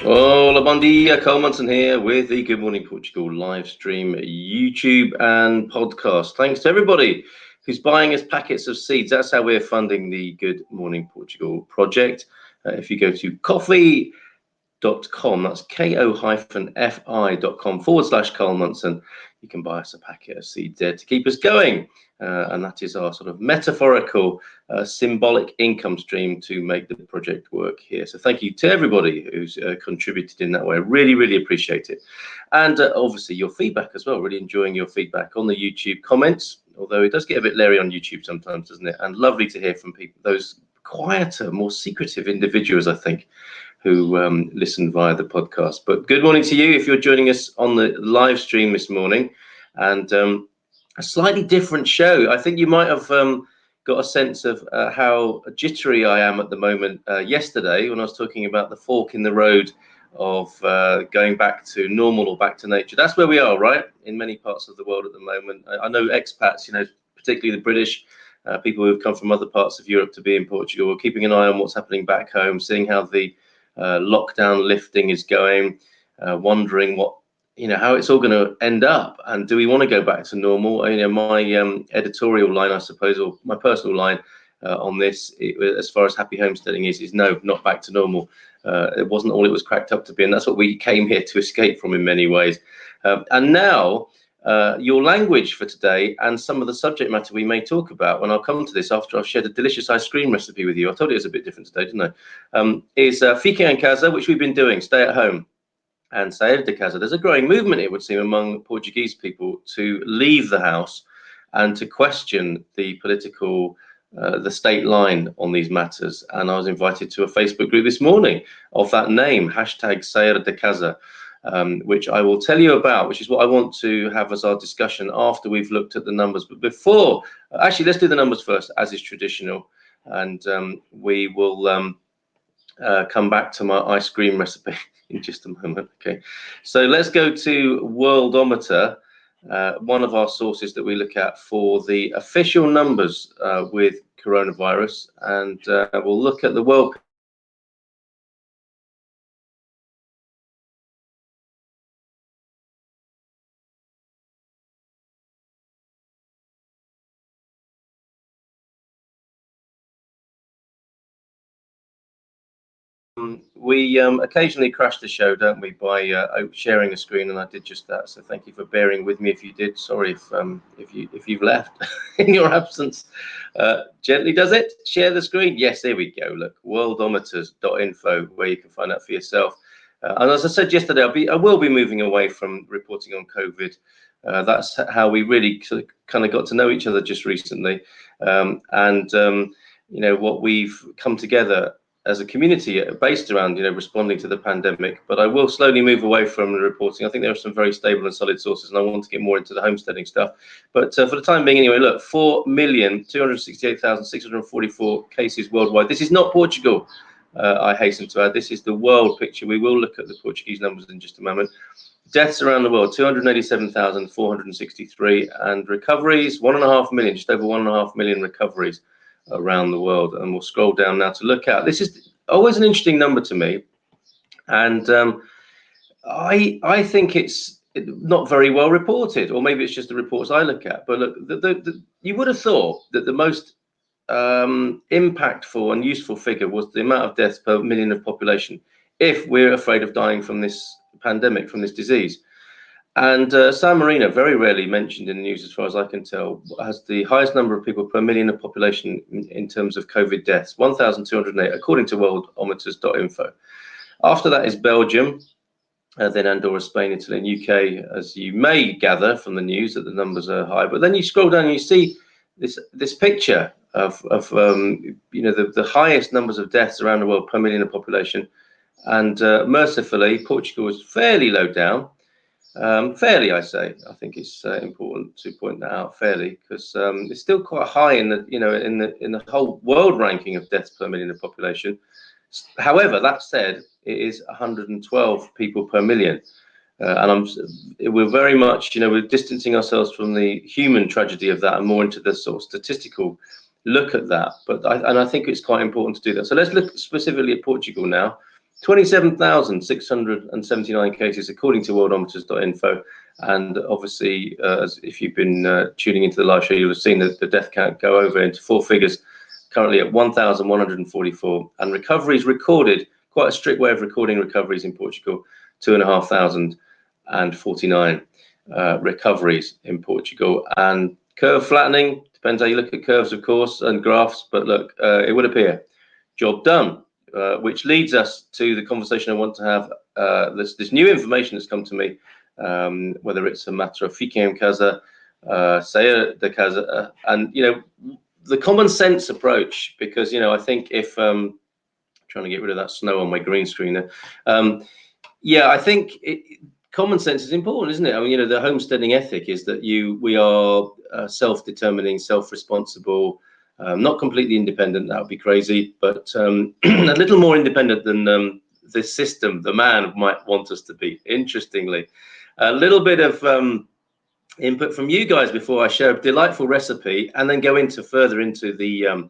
Hola, bom dia, Carl Munson here with the Good Morning Portugal live stream, YouTube and podcast. Thanks to everybody who's buying us packets of seeds. That's how we're funding the Good Morning Portugal project. If you go to coffee.com, that's ko-fi.com/Carl Munson, you can buy us a packet of seeds there to keep us going. And that is our sort of metaphorical, symbolic income stream to make the project work here. So thank you to everybody who's contributed in that way. I really, really appreciate it. And obviously your feedback as well. Really enjoying your feedback on the YouTube comments, although it does get a bit leery on YouTube sometimes, doesn't it? And lovely to hear from people, those quieter, more secretive individuals, I think, who listen via the podcast. But good morning to you if you're joining us on the live stream this morning. And a slightly different show. I think you might have got a sense of how jittery I am at the moment yesterday when I was talking about the fork in the road of going back to normal or back to nature. That's where we are, right? In many parts of the world at the moment. I know expats, particularly the British, people who have come from other parts of Europe to be in Portugal, are keeping an eye on what's happening back home, seeing how the lockdown lifting is going, wondering how it's all going to end up, and do we want to go back to normal? My editorial line, I suppose, or my personal line on this, as far as happy homesteading is no, not back to normal. It wasn't all it was cracked up to be, and that's what we came here to escape from in many ways. And now your language for today and some of the subject matter we may talk about, when I'll come to this after I've shared a delicious ice cream recipe with you. I told you it was a bit different today, didn't I? Is fica and Qasr, which we've been doing, stay at home, and sair de casa. There's a growing movement, it would seem, among Portuguese people to leave the house and to question the political, the state line on these matters. And I was invited to a Facebook group this morning of that name, #sair de casa, which I will tell you about, which is what I want to have as our discussion after we've looked at the numbers. But before, actually, let's do the numbers first, as is traditional. And we will come back to my ice cream recipe in just a moment. Okay, so let's go to Worldometer, one of our sources that we look at for the official numbers with coronavirus, and we'll look at the world. We occasionally crash the show, don't we, by sharing a screen, and I did just that. So thank you for bearing with me if you did. Sorry if you've left in your absence. Gently does it. Share the screen. Yes, there we go. Look, worldometers.info, where you can find out for yourself. And as I said yesterday, I will be moving away from reporting on COVID. That's how we really kind of got to know each other just recently, what we've come together as a community based around, responding to the pandemic. But I will slowly move away from the reporting. I think there are some very stable and solid sources, and I want to get more into the homesteading stuff. But for the time being, anyway, look, 4,268,644 cases worldwide. This is not Portugal, I hasten to add. This is the world picture. We will look at the Portuguese numbers in just a moment. Deaths around the world, 287,463, and recoveries, 1.5 million, just over 1.5 million recoveries around the world. And we'll scroll down now to look at, this is always an interesting number to me, and I think it's not very well reported, or maybe it's just the reports I look at. But look, you would have thought that the most impactful and useful figure was the amount of deaths per million of population, if we're afraid of dying from this pandemic, from this disease. And San Marino, very rarely mentioned in the news as far as I can tell, has the highest number of people per million of population in terms of COVID deaths, 1,208, according to worldometers.info. After that is Belgium, then Andorra, Spain, Italy, and UK, as you may gather from the news that the numbers are high. But then you scroll down and you see this picture of the highest numbers of deaths around the world per million of population. And mercifully, Portugal is fairly low down. Fairly, I say. I think it's important to point that out, fairly, because it's still quite high in the in the whole world ranking of deaths per million of population. However, that said, it is 112 people per million, and we're very much we're distancing ourselves from the human tragedy of that and more into the sort of statistical look at that. But I think it's quite important to do that. So let's look specifically at Portugal now. 27,679 cases according to worldometers.info. And obviously, if you've been tuning into the live show, you'll have seen that the death count go over into 4 figures, currently at 1,144. And recoveries recorded, quite a strict way of recording recoveries in Portugal, 2,549 recoveries in Portugal. And curve flattening, depends how you look at curves, of course, and graphs, but look, it would appear, job done. Which leads us to the conversation I want to have. This new information that's come to me, whether it's a matter of fica and Qasr, sair de Qasr, and the common sense approach. Because I think if trying to get rid of that snow on my green screen there, yeah, I think common sense is important, isn't it? I mean, the homesteading ethic is that we are self-determining, self-responsible. Not completely independent, that would be crazy, but a little more independent than the system, the man might want us to be. Interestingly, a little bit of input from you guys before I share a delightful recipe and then go further into the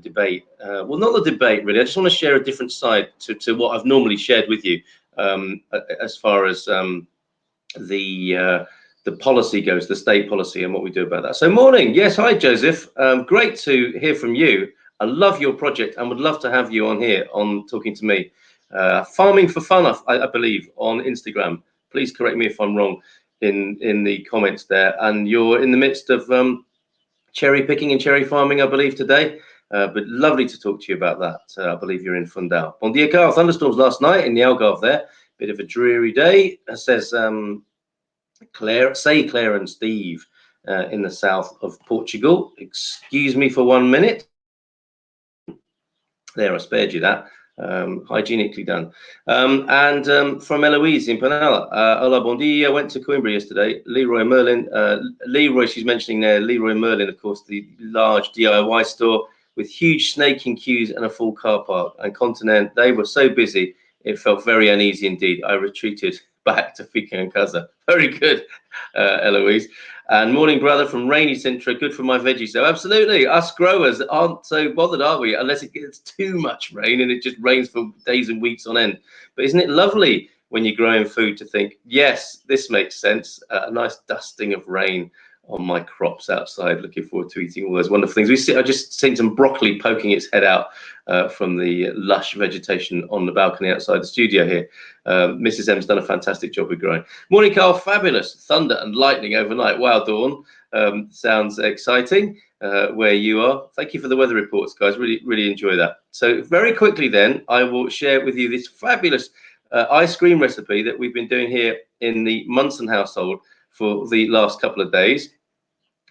debate. Well, not the debate really. I just want to share a different side to what I've normally shared with you as far as the policy goes, the state policy, and what we do about that. So morning. Yes, hi Joseph, great to hear from you. I love your project and would love to have you on here on talking to me. Farming for fun, I believe, on Instagram. Please correct me if I'm wrong in the comments there. And you're in the midst of cherry picking and cherry farming, I believe, today. But lovely to talk to you about that. I believe you're in Fundão. Bon dia, Carl. Thunderstorms last night in the Algarve there. Bit of a dreary day, says Claire and Steve in the south of Portugal. Excuse me for 1 minute. There, I spared you that. Hygienically done. From Eloise in Penala. Hola, bon dia. Went to Coimbra yesterday. Leroy Merlin. Leroy, she's mentioning there. Leroy Merlin, of course, the large DIY store with huge snaking queues and a full car park. And Continent, they were so busy, it felt very uneasy indeed. I retreated back to fica and Qasr. Very good, Eloise. And morning, brother, from rainy Sintra. Good for my veggies. So absolutely, us growers aren't so bothered, are we? Unless it gets too much rain and it just rains for days and weeks on end. But isn't it lovely when you're growing food to think, yes, this makes sense. A nice dusting of rain on my crops outside. Looking forward to eating all those wonderful things. I just seen some broccoli poking its head out from the lush vegetation on the balcony outside the studio here. Mrs. M's done a fantastic job with growing. Morning, Carl. Fabulous. Thunder and lightning overnight. Wow, Dawn. Sounds exciting where you are. Thank you for the weather reports, guys. Really enjoy that. So very quickly then, I will share with you this fabulous ice cream recipe that we've been doing here in the Munson household for the last couple of days.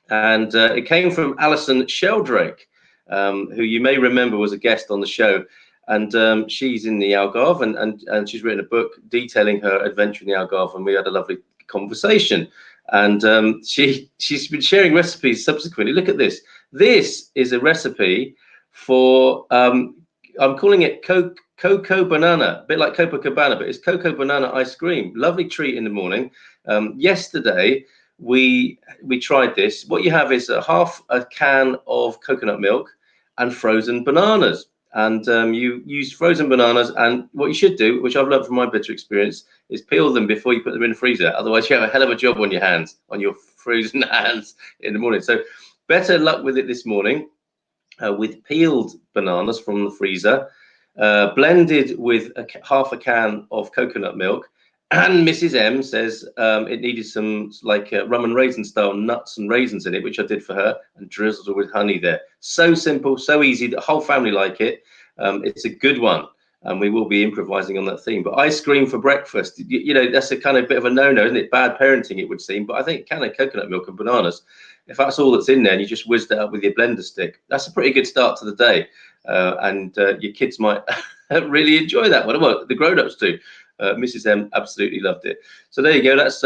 And it came from Alison Sheldrake, who you may remember was a guest on the show. And she's in the Algarve, and she's written a book detailing her adventure in the Algarve, and we had a lovely conversation. And she's been sharing recipes subsequently. Look at this. This is a recipe for, I'm calling it cocoa banana, a bit like Copacabana, but it's cocoa banana ice cream. Lovely treat in the morning. Yesterday, we tried this. What you have is half a can of coconut milk and frozen bananas. And you use frozen bananas, and what you should do, which I've learned from my bitter experience, is peel them before you put them in the freezer. Otherwise, you have a hell of a job on your hands, on your frozen hands in the morning. So better luck with it this morning with peeled bananas from the freezer, blended with half a can of coconut milk. And Mrs. M says it needed some rum and raisin style nuts and raisins in it, which I did for her, and drizzled her with honey there. So simple, so easy. The whole family like it. It's a good one, and we will be improvising on that theme. But ice cream for breakfast, that's a kind of bit of a no-no, isn't it? Bad parenting, it would seem. But I think a can of coconut milk and bananas, if that's all that's in there, and you just whizzed it up with your blender stick, that's a pretty good start to the day. And your kids might really enjoy that one. Well, the grown-ups do. Mrs. M absolutely loved it. So there you go. That's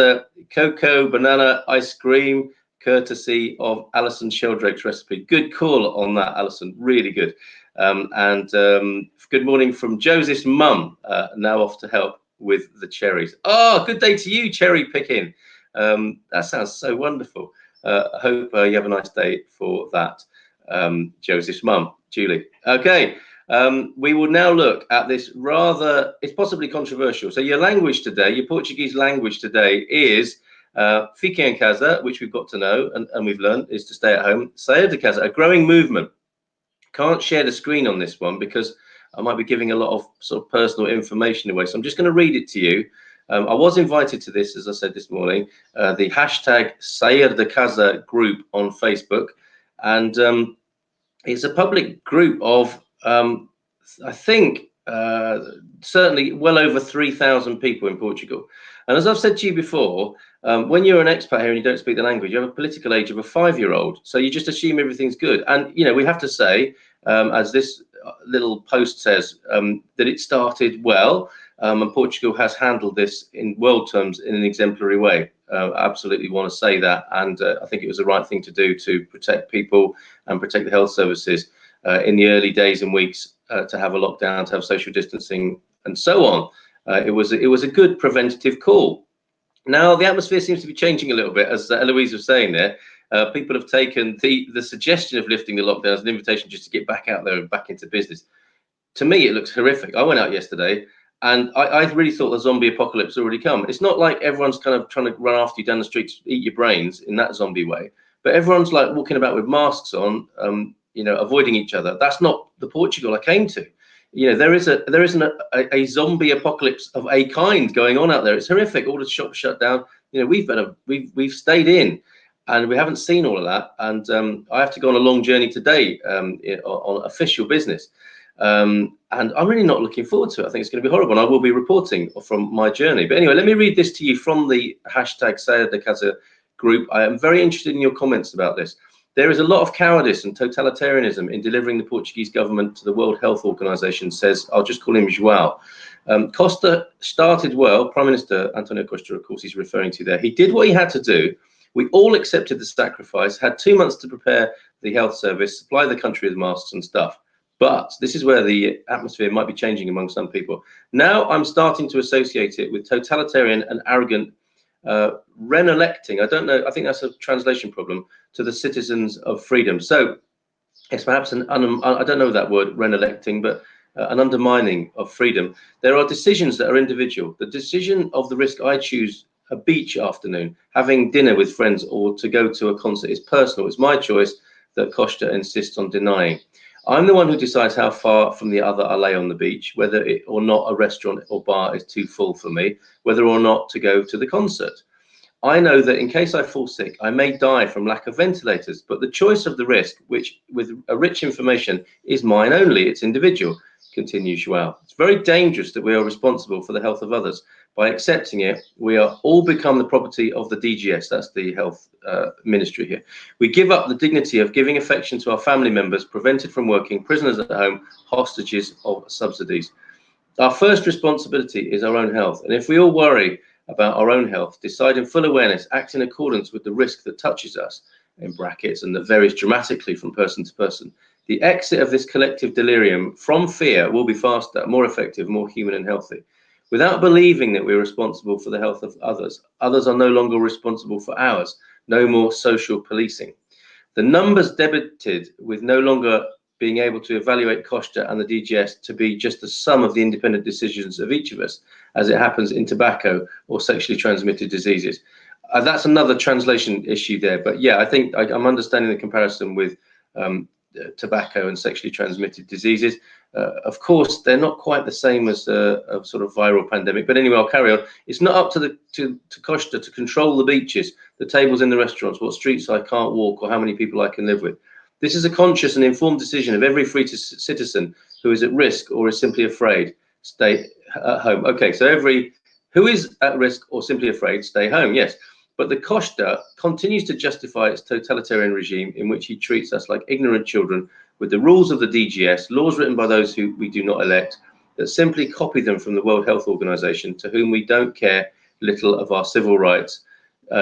cocoa banana ice cream, courtesy of Alison Sheldrake's recipe. Good call on that, Alison. Really good. Good morning from Joseph's mum. Now off to help with the cherries. Oh, good day to you, cherry picking. That sounds so wonderful. I hope you have a nice day for that, Joseph's mum, Julie. Okay. We will now look at this rather, it's possibly controversial. So your language today, your Portuguese language today is fica em casa, which we've got to know and we've learned is to stay at home. Sair de casa, a growing movement. Can't share the screen on this one because I might be giving a lot of sort of personal information away. So I'm just going to read it to you. I was invited to this, as I said this morning, the hashtag Sair de Casa group on Facebook. And it's a public group of, I think, certainly well over 3,000 people in Portugal. And as I've said to you before, when you're an expat here and you don't speak the language, you have a political age of a 5-year-old. So you just assume everything's good. And, you know, we have to say, as this little post says, that it started well. And Portugal has handled this in world terms in an exemplary way. I absolutely want to say that. And I think it was the right thing to do to protect people and protect the health services in the early days and weeks to have a lockdown, to have social distancing and so on. It was a good preventative call. Now, the atmosphere seems to be changing a little bit, as Eloise was saying there. People have taken the suggestion of lifting the lockdown as an invitation just to get back out there and back into business. To me, it looks horrific. I went out yesterday and I really thought the zombie apocalypse had already come. It's not like everyone's kind of trying to run after you down the streets, eat your brains in that zombie way, but everyone's like walking about with masks on, you know, avoiding each other. That's not the Portugal I came to. You know, there isn't a zombie apocalypse of a kind going on out there. It's horrific. All the shops shut down. You know, we've stayed in, and we haven't seen all of that. And I have to go on a long journey today on official business. And I'm really not looking forward to it. I think it's going to be horrible, and I will be reporting from my journey. But anyway, let me read this to you from the hashtag Sair de Casa group. I am very interested in your comments about this. There is a lot of cowardice and totalitarianism in delivering the Portuguese government to the World Health Organization, says, I'll just call him João. Costa started well, Prime Minister Antonio Costa, of course, he's referring to there. He did what he had to do. We all accepted the sacrifice, had 2 months to prepare the health service, supply the country with masks and stuff. But this is where the atmosphere might be changing among some people. Now I'm starting to associate it with totalitarian and arrogant re-electing, I don't know, I think that's a translation problem, to the citizens of freedom. So it's perhaps I don't know that word, re-electing, but an undermining of freedom. There are decisions that are individual. The decision of the risk I choose a beach afternoon, having dinner with friends, or to go to a concert is personal. It's my choice that Costa insists on denying. I'm the one who decides how far from the other I lay on the beach, whether it or not a restaurant or bar is too full for me, whether or not to go to the concert. I know that in case I fall sick, I may die from lack of ventilators, but the choice of the risk, which with a rich information, is mine only. It's individual, continues João. It's very dangerous that we are responsible for the health of others. By accepting it, we are all become the property of the DGS, that's the health ministry here. We give up the dignity of giving affection to our family members, prevented from working, prisoners at home, hostages of subsidies. Our first responsibility is our own health. And if we all worry about our own health, decide in full awareness, act in accordance with the risk that touches us, in brackets, and that varies dramatically from person to person, the exit of this collective delirium from fear will be faster, more effective, more human and healthy. Without believing that we're responsible for the health of others, others are no longer responsible for ours. No more social policing. The numbers debited with no longer being able to evaluate Costa and the DGS to be just the sum of the independent decisions of each of us, as it happens in tobacco or sexually transmitted diseases. That's another translation issue there. But yeah, I think I'm understanding the comparison with tobacco and sexually transmitted diseases. Of course, they're not quite the same as a sort of viral pandemic. But anyway, I'll carry on. It's not up to Costa to control the beaches, the tables in the restaurants, what streets I can't walk, or how many people I can live with. This is a conscious and informed decision of every free citizen who is at risk or is simply afraid. Stay at home. Okay, so who is at risk or simply afraid, stay home. Yes. But the Costa continues to justify its totalitarian regime in which he treats us like ignorant children with the rules of the DGS, laws written by those who we do not elect, that simply copy them from the World Health Organization, to whom we don't care little of our civil rights,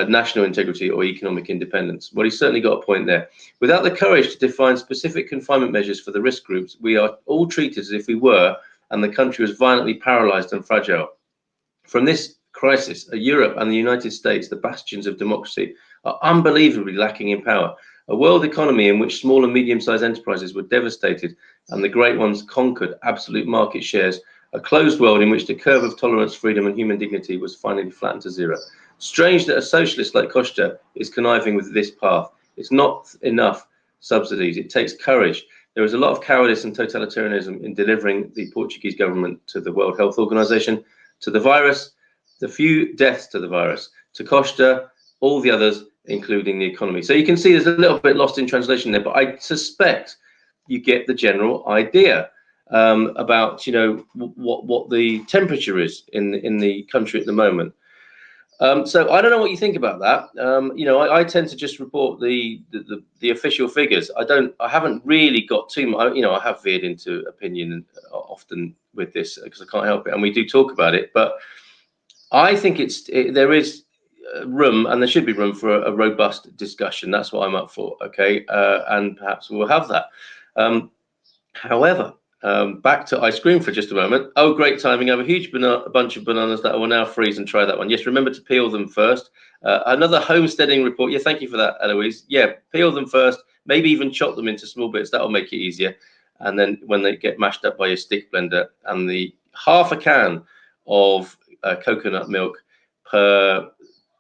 national integrity or economic independence. Well, he's certainly got a point there. Without the courage to define specific confinement measures for the risk groups, we are all treated as if we were, and the country was violently paralyzed and fragile. From this crisis, Europe and the United States, the bastions of democracy, are unbelievably lacking in power. A world economy in which small and medium-sized enterprises were devastated and the great ones conquered absolute market shares. A closed world in which the curve of tolerance, freedom and human dignity was finally flattened to zero. Strange that a socialist like Qasr is conniving with this path. It's not enough subsidies. It takes courage. There is a lot of cowardice and totalitarianism in delivering the Portuguese government to the World Health Organization, to the virus, the few deaths to the virus, to Qasr, all the others, including the economy. So you can see there's a little bit lost in translation there, but I suspect you get the general idea about, you know, what the temperature is in the country at the moment. So I don't know what you think about that. You know, I tend to just report the official figures. I haven't really got too much. You know, I have veered into opinion often with this because I can't help it, and we do talk about it. But I think there is room, and there should be room for a robust discussion. That's what I'm up for. Okay, and perhaps we'll have that. However, back to ice cream for just a moment. Oh, great timing. I have a huge bunch of bananas that I will now freeze and try that one. Yes, remember to peel them first. Another homesteading report. Yeah, thank you for that, Eloise. Yeah, peel them first. Maybe even chop them into small bits. That'll make it easier. And then when they get mashed up by your stick blender, and the half a can of coconut milk per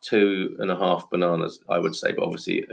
2.5 bananas, I would say, but obviously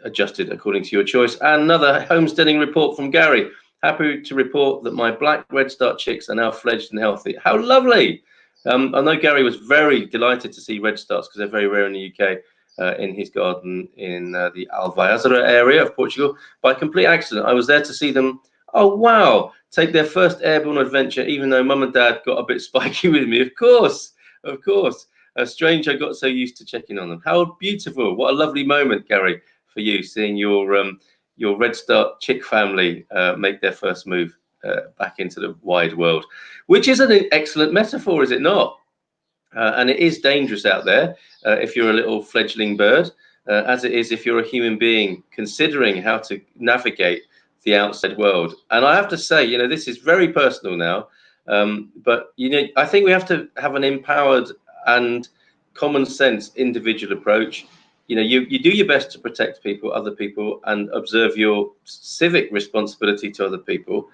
adjusted according to your choice. And another homesteading report from Gary. Happy to report that my black redstart chicks are now fledged and healthy. How lovely! I know Gary was very delighted to see redstarts because they're very rare in the UK, in his garden in the Qasr area of Portugal. By complete accident, I was there to see them. Oh, wow! Take their first airborne adventure, even though Mum and Dad got a bit spiky with me. Of course, of course. Strange I got so used to checking on them. How beautiful. What a lovely moment, Gary, for you, seeing your redstart chick family make their first move back into the wide world, which is an excellent metaphor, is it not? And it is dangerous out there if you're a little fledgling bird, as it is if you're a human being considering how to navigate the outside world. And I have to say, you know, this is very personal now, but, you know, I think we have to have an empowered and common sense individual approach. You know, you do your best to protect people, other people, and observe your civic responsibility to other people.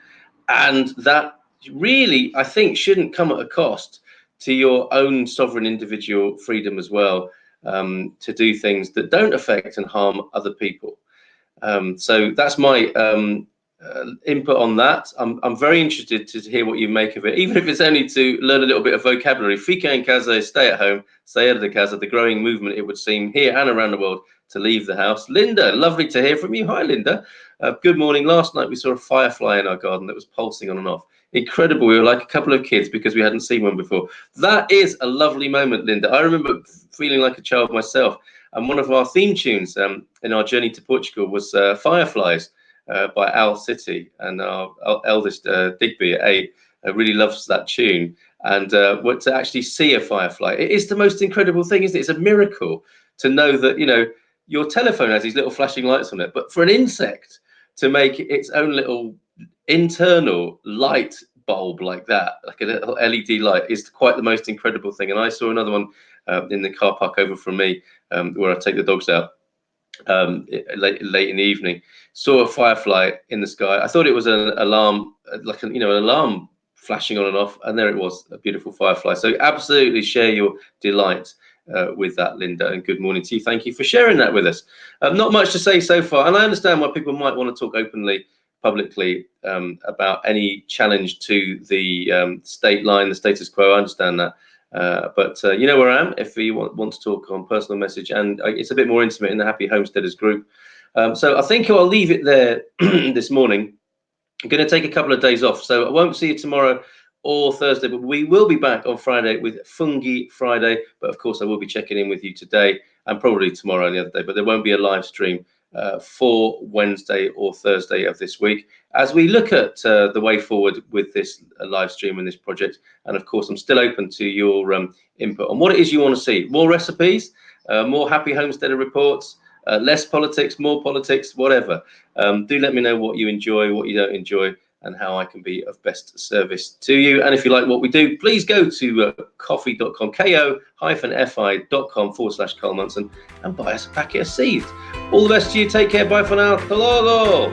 And that really, I think, shouldn't come at a cost to your own sovereign individual freedom as well, to do things that don't affect and harm other people. So that's my input on that. I'm very interested to hear what you make of it, even if it's only to learn a little bit of vocabulary. Fica in casa, stay at home. Sair de casa, the growing movement, it would seem, here and around the world to leave the house. Linda, lovely to hear from you. Hi, Linda. Good morning. Last night we saw a firefly in our garden that was pulsing on and off. Incredible. We were like a couple of kids because we hadn't seen one before. That is a lovely moment, Linda. I remember feeling like a child myself. And one of our theme tunes in our journey to Portugal was Fireflies by Owl City. And our eldest, Digby, at 8, really loves that tune. And to actually see a firefly, it is the most incredible thing, isn't it? It's a miracle to know that, you know, your telephone has these little flashing lights on it, but for an insect to make its own little internal light bulb like that, like a little LED light, is quite the most incredible thing. And I saw another one in the car park over from me, where I take the dogs out late in the evening. Saw a firefly in the sky. I thought it was an alarm, like an alarm flashing on and off, and there it was, a beautiful firefly. So absolutely share your delight with that, Linda, and good morning to you. Thank you for sharing that with us. Not much to say so far, and I understand why people might want to talk openly, publicly, about any challenge to the state line, the status quo. I understand that, but you know where I am if you want to talk on personal message, and it's a bit more intimate in the Happy Homesteaders group. So I think I'll leave it there this morning. I'm going to take a couple of days off, so I won't see you tomorrow or Thursday, but we will be back on Friday with Fungi Friday. But of course, I will be checking in with you today and probably tomorrow and the other day, but there won't be a live stream for Wednesday or Thursday of this week as we look at the way forward with this live stream and this project. And of course, I'm still open to your input on what it is you want to see. More recipes, more Happy Homesteader reports, less politics, more politics, whatever. Do let me know what you enjoy, what you don't enjoy, and how I can be of best service to you. And if you like what we do, please go to coffee.com, ko-fi.com/Carl Munson, and buy us a packet of seeds. All the best to you. Take care. Bye for now. Hello.